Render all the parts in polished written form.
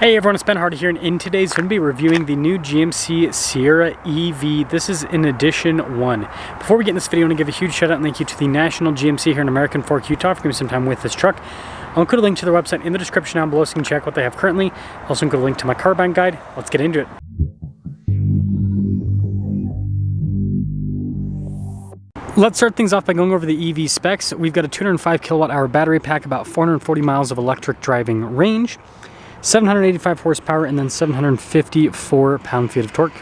Hey everyone, it's Ben Hardy here, and in today's video, I'm going to be reviewing the new GMC Sierra EV. This is in edition 1. Before we get in this video, I want to give a huge shout out and thank you to the National GMC here in American Fork, Utah for giving me some time with this truck. I'll include a link to their website in the description down below so you can check what they have currently. I'll also include a link to my car buying guide. Let's get into it. Let's start things off by going over the EV specs. We've got a 205 kilowatt hour battery pack, about 440 miles of electric driving range, 785 horsepower, and then 754 pound-feet of torque.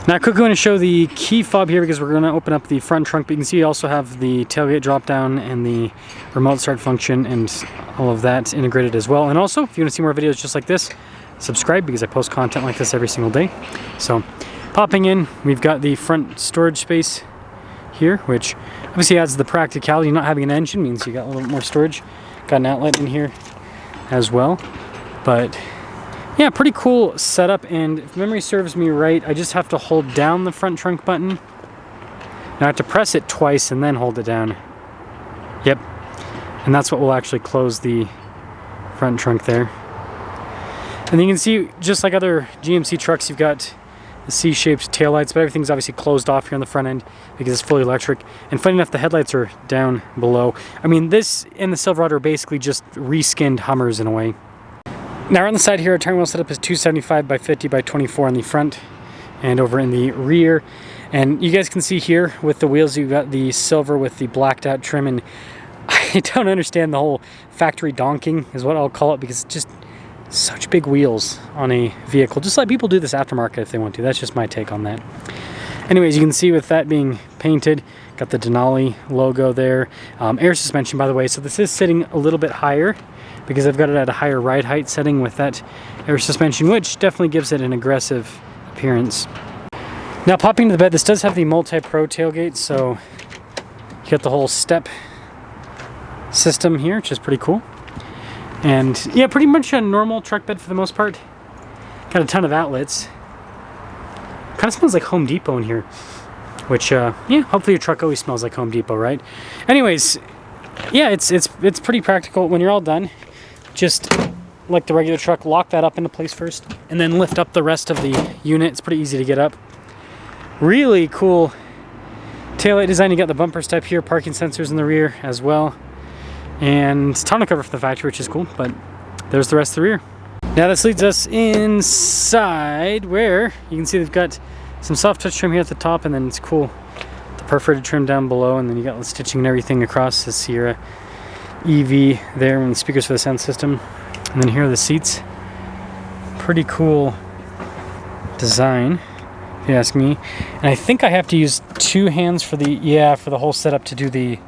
Now, quickly going to show the key fob here because we're going to open up the front trunk, but you can see you also have the tailgate drop down and the remote start function and all of that integrated as well. And also, if you want to see more videos just like this, subscribe because I post content like this every single day. So, popping in, we've got the front storage space here, which obviously adds the practicality. Not having an engine means you got a little more storage. Got an outlet in here as well. But yeah, pretty cool setup, and if memory serves me right, I just have to hold down the front trunk button. Now I have to press it twice and then hold it down. Yep, and that's what will actually close the front trunk there. And you can see, just like other GMC trucks, you've got the C-shaped taillights, but everything's obviously closed off here on the front end because it's fully electric. And funny enough, the headlights are down below. I mean, this and the Silverado are basically just reskinned Hummers in a way. Now on the side here, our turning wheel setup is 275 by 50 by 24 on the front and over in the rear. And you guys can see here with the wheels, you've got the silver with the blacked out trim, and I don't understand the whole factory donking is what I'll call it, because it's just such big wheels on a vehicle. Just let people do this aftermarket if they want to. That's just my take on that. Anyways, you can see with that being painted, got the Denali logo there. Air suspension, by the way, so this is sitting a little bit higher because I've got it at a higher ride height setting with that air suspension, which definitely gives it an aggressive appearance. Now, popping to the bed, this does have the Multi-Pro tailgate, so you got the whole step system here, which is pretty cool. And yeah, pretty much a normal truck bed for the most part. Got a ton of outlets. Kind of smells like Home Depot in here, which yeah, hopefully your truck always smells like Home Depot, right? Anyways, yeah, it's pretty practical. When you're all done, just like the regular truck, lock that up into place first and then lift up the rest of the unit. It's pretty easy to get up. Really cool taillight design. You got the bumper step here, parking sensors in the rear as well, and tonneau cover from the factory, which is cool. But there's the rest of the rear. Now this leads us inside, where you can see they've got some soft touch trim here at the top, and then it's cool, the perforated trim down below, and then you got the stitching and everything across the Sierra EV there, and the speakers for the sound system. And then here are the seats. Pretty cool design, if you ask me. And I think I have to use two hands for the, for the whole setup to do the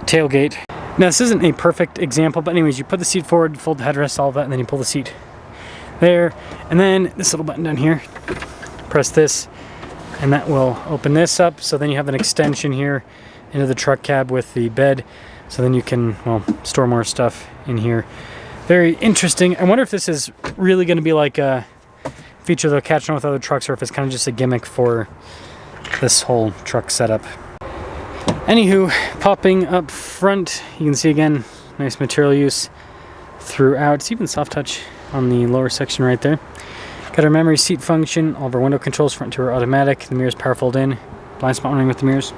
tailgate. Now this isn't a perfect example, but anyways, you put the seat forward, fold the headrest, all of that, and then you pull the seat there. And then this little button down here, press this, and that will open this up. So then you have an extension here into the truck cab with the bed. So then you can, well, store more stuff in here. Very interesting. I wonder if this is really going to be like a feature they'll catch on with other trucks, or if it's kind of just a gimmick for this whole truck setup. Anywho, popping up front, you can see again, nice material use throughout. It's even soft touch on the lower section right there. Got our memory seat function, all of our window controls, front to rear automatic, the mirrors power fold in, blind spot running with the mirrors.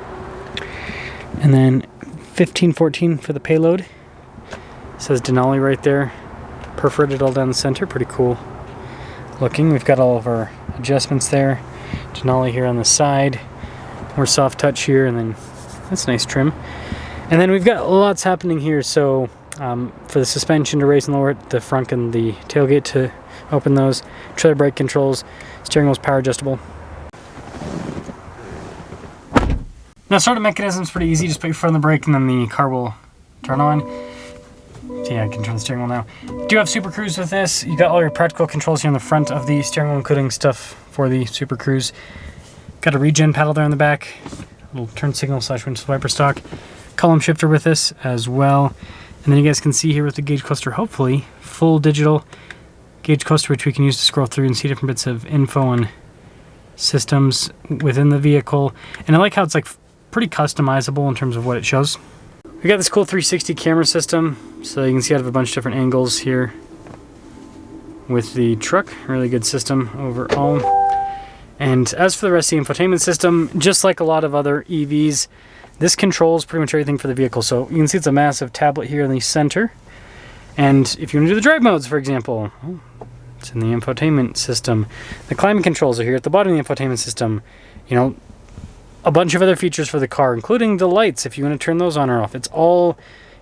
And then 1514 for the payload. It says Denali right there, perforated all down the center, pretty cool looking. We've got all of our adjustments there. Denali here on the side, more soft touch here, and then that's nice trim. And then we've got lots happening here. So for the suspension to raise and lower it, the front and the tailgate to open those, trailer brake controls, steering wheel's power adjustable. Now, startup mechanism is pretty easy. Just put your foot on the brake and then the car will turn on. So yeah, I can turn the steering wheel now. Do have Super Cruise with this. You got all your practical controls here on the front of the steering wheel, including stuff for the Super Cruise. Got a regen paddle there in the back. Little turn signal / windshield wiper stock. Column shifter with this as well. And then you guys can see here with the gauge cluster, hopefully, full digital gauge cluster, which we can use to scroll through and see different bits of info on systems within the vehicle. And I like how it's like pretty customizable in terms of what it shows. We got this cool 360 camera system, so you can see out of a bunch of different angles here. with the truck. Really good system overall. And as for the rest of the infotainment system, just like a lot of other EVs, this controls pretty much everything for the vehicle. So you can see it's a massive tablet here in the center. And if you want to do the drive modes, for example, it's in the infotainment system. The climate controls are here at the bottom of the infotainment system. You know, a bunch of other features for the car, including the lights, if you want to turn those on or off. It's all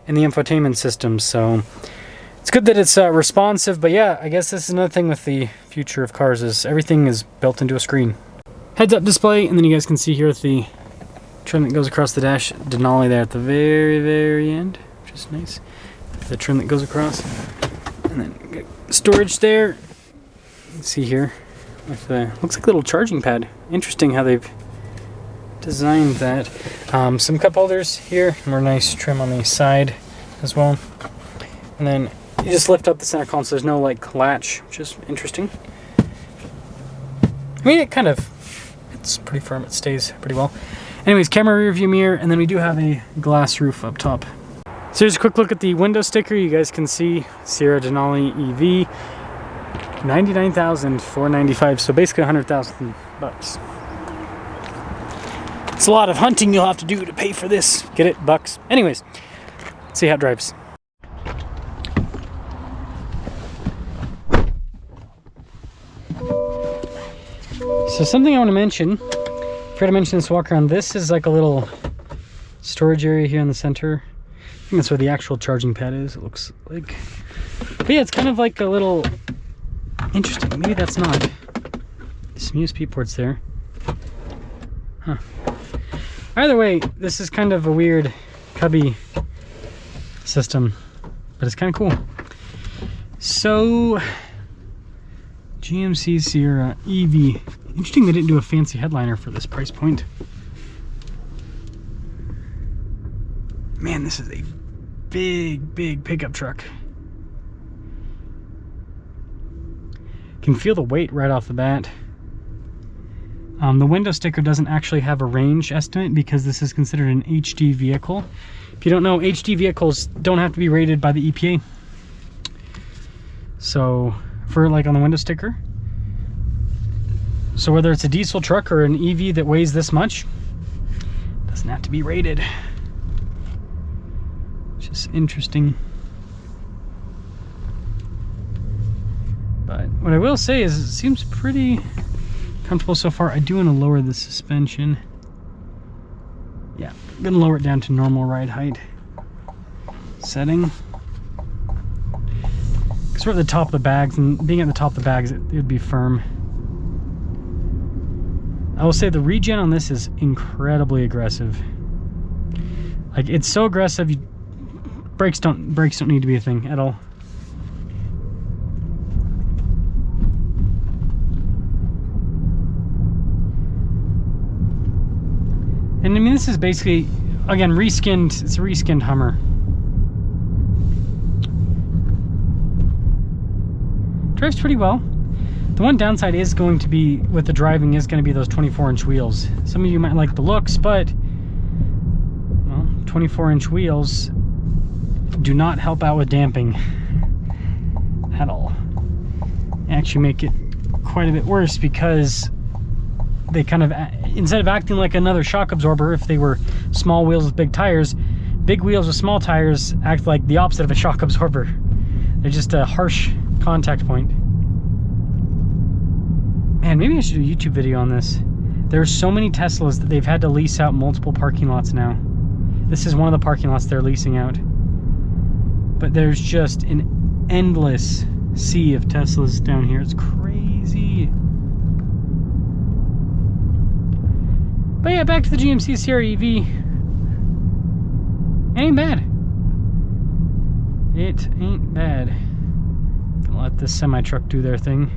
in the infotainment system. So it's good that it's responsive, but yeah, I guess this is another thing with the future of cars is everything is built into a screen. Heads-up display, and then you guys can see here with the trim that goes across the dash, Denali there at the very, very end, which is nice. The trim that goes across, and then storage there. You can see here with the looks like a little charging pad. Interesting how they've designed that. Some cup holders here, more nice trim on the side as well, and then you just lift up the center console. There's no like latch, which is interesting. I mean, it's pretty firm. It stays pretty well. Anyways, camera rear view mirror, and then we do have a glass roof up top. So here's a quick look at the window sticker. You guys can see Sierra Denali EV, $99,495. So basically $100,000. It's a lot of hunting you'll have to do to pay for this. Get it? Bucks. Anyways, let's see how it drives. So something I want to mention, forgot to mention this walk around. This is like a little storage area here in the center. I think that's where the actual charging pad is, it looks like. But yeah, it's kind of like a little interesting. Maybe that's not. Some USB ports there. Huh. Either way, this is kind of a weird cubby system, but it's kind of cool. So, GMC Sierra EV. Interesting they didn't do a fancy headliner for this price point. Man, this is a big pickup truck. Can feel the weight right off the bat. The window sticker doesn't actually have a range estimate because this is considered an HD vehicle. If you don't know, HD vehicles don't have to be rated by the EPA. So, for like on the window sticker. So whether it's a diesel truck or an EV that weighs this much, it doesn't have to be rated. Which is interesting. But what I will say is it seems pretty comfortable so far. I do want to lower the suspension. Yeah, I'm gonna lower it down to normal ride height setting. Because we're at the top of the bags, and being at the top of the bags, it would be firm. I will say the regen on this is incredibly aggressive. Like, it's so aggressive, brakes don't need to be a thing at all. And I mean, this is basically, again, reskinned. It's a reskinned Hummer. Drives pretty well. The one downside is going to be, with the driving, is going to be those 24-inch wheels. Some of you might like the looks, but, well, 24-inch wheels do not help out with damping at all. They actually make it quite a bit worse because they kind of, instead of acting like another shock absorber, if they were small wheels with big tires, big wheels with small tires act like the opposite of a shock absorber. They're just a harsh contact point. Man, maybe I should do a YouTube video on this. There are so many Teslas that they've had to lease out multiple parking lots now. This is one of the parking lots they're leasing out. But there's just an endless sea of Teslas down here. It's crazy. But yeah, back to the GMC Sierra EV. It ain't bad. It ain't bad. Gonna let this semi-truck do their thing.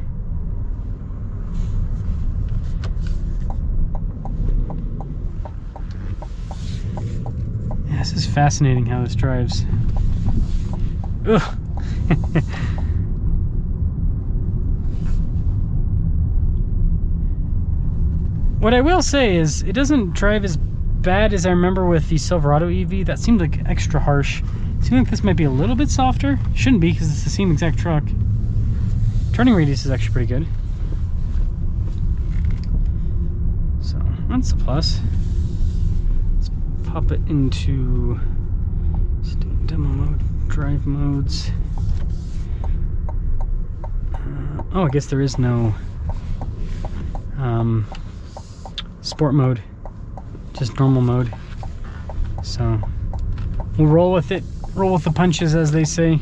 Yeah, this is fascinating how this drives. Ugh. What I will say is, it doesn't drive as bad as I remember with the Silverado EV. That seemed like extra harsh. It seems like this might be a little bit softer. Shouldn't be, because it's the same exact truck. Drives Turning radius is actually pretty good. So that's a plus. Let's pop it into demo mode, drive modes. Oh, I guess there is no sport mode, just normal mode. So we'll roll with it, roll with the punches, as they say.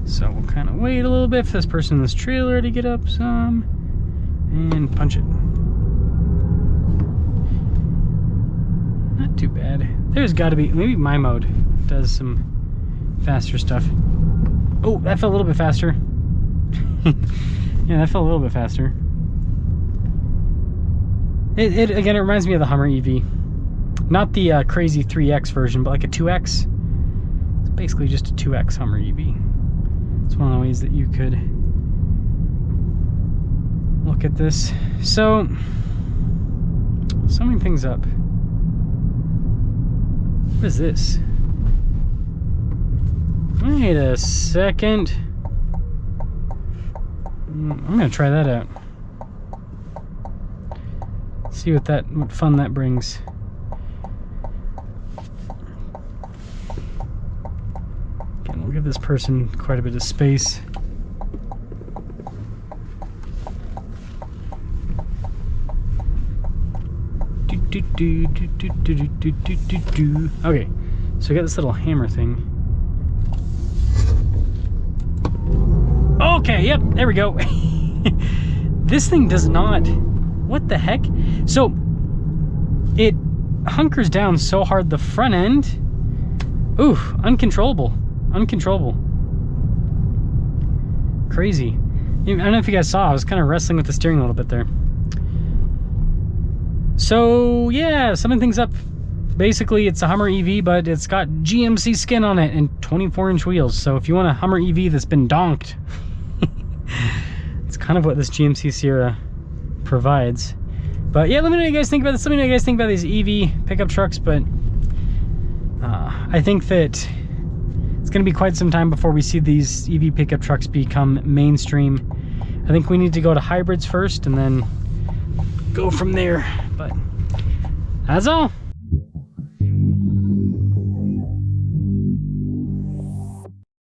So we'll kind of wait a little bit for this person in this trailer to get up some and punch it. Not too bad. There's got to be, maybe my mode does some faster stuff. Oh, that felt a little bit faster. Yeah, that felt a little bit faster. Again, it reminds me of the Hummer EV. Not the crazy 3X version, but like a 2X. It's basically just a 2X Hummer EV. It's one of the ways that you could look at this. So, summing things up. What is this? Wait a second. I'm gonna try that out. See what fun that brings. Again, we'll give this person quite a bit of space. Okay, so we got this little hammer thing. Okay, yep, there we go. This thing does not, what the heck? So it hunkers down so hard the front end. Ooh, uncontrollable. Crazy. I don't know if you guys saw, I was kind of wrestling with the steering a little bit there. So yeah, summing things up. Basically, it's a Hummer EV, but it's got GMC skin on it and 24-inch wheels. So if you want a Hummer EV that's been donked, it's kind of what this GMC Sierra provides. But yeah, let me know what you guys think about this. Let me know what you guys think about these EV pickup trucks. But I think that it's going to be quite some time before we see these EV pickup trucks become mainstream. I think we need to go to hybrids first and then go from there. But that's all.